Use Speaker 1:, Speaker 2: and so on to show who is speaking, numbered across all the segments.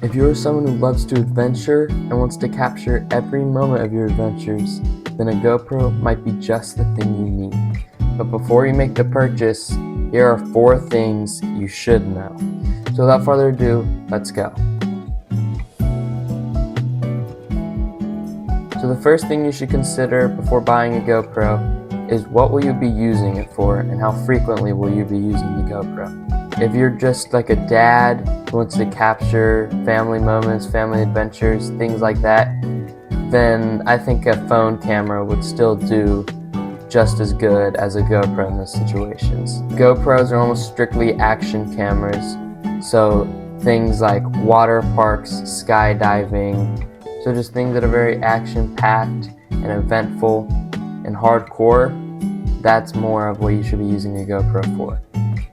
Speaker 1: If you're someone who loves to adventure and wants to capture every moment of your adventures, then a GoPro might be just the thing you need. But before you make the purchase, here are 4 things you should know. So without further ado, let's go. So the first thing you should consider before buying a GoPro is what will you be using it for and how frequently will you be using the GoPro. If you're just like a dad who wants to capture family moments, family adventures, things like that, then I think a phone camera would still do just as good as a GoPro in those situations. GoPros are almost strictly action cameras, so things like water parks, skydiving, so just things that are very action-packed and eventful and hardcore, that's more of what you should be using a GoPro for.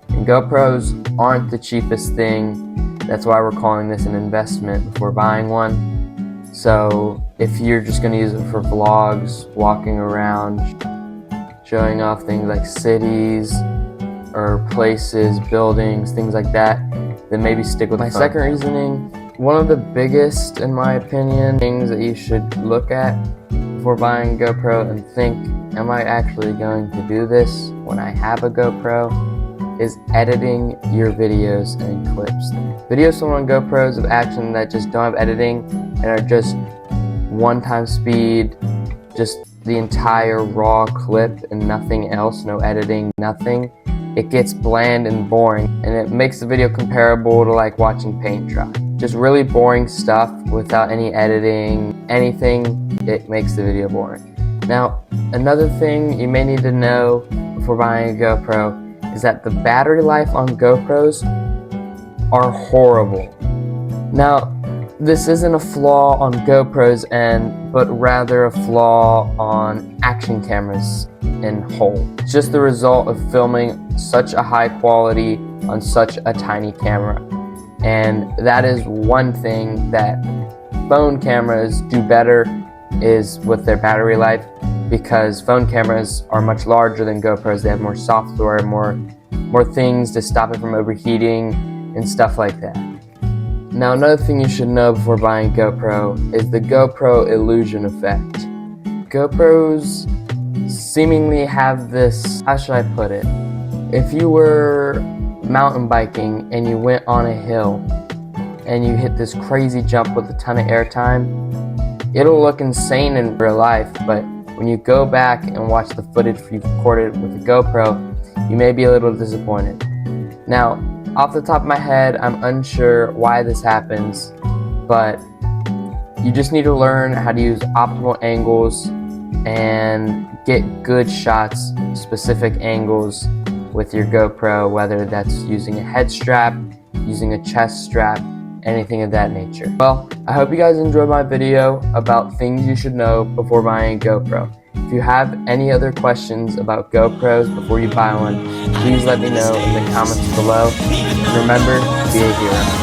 Speaker 1: And GoPros aren't the cheapest thing, that's why we're calling this an investment before buying one. So if you're just going to use it for vlogs, walking around, showing off things like cities or places, buildings, things like that, then maybe stick with my second reasoning. One of the biggest, in my opinion, things that you should look at before buying a GoPro and think, am I actually going to do this when I have a GoPro, is editing your videos and clips. Videos on GoPros of action that just don't have editing and are just one-time speed, just the entire raw clip and nothing else, no editing, nothing. It gets bland and boring, and it makes the video comparable to like watching paint dry. Just really boring stuff without any editing, anything, it makes the video boring. Now, another thing you may need to know before buying a GoPro is that the battery life on GoPros are horrible. Now, this isn't a flaw on GoPros but rather a flaw on action cameras in whole. It's just the result of filming such a high quality on such a tiny camera. And that is one thing that phone cameras do better is with their battery life, because phone cameras are much larger than GoPros. They have more software, more things to stop it from overheating and stuff like that. Now, another thing you should know before buying a GoPro is the GoPro illusion effect. GoPros seemingly have this, how should I put it? If you were mountain biking and you went on a hill and you hit this crazy jump with a ton of airtime, it'll look insane in real life, but when you go back and watch the footage you've recorded with the GoPro, you may be a little disappointed. Now, off the top of my head, I'm unsure why this happens, but you just need to learn how to use optimal angles and get good shots, specific angles with your GoPro, whether that's using a head strap, using a chest strap, anything of that nature. Well, I hope you guys enjoyed my video about things you should know before buying a GoPro. If you have any other questions about GoPros before you buy one, please let me know in the comments below. And remember, be a hero.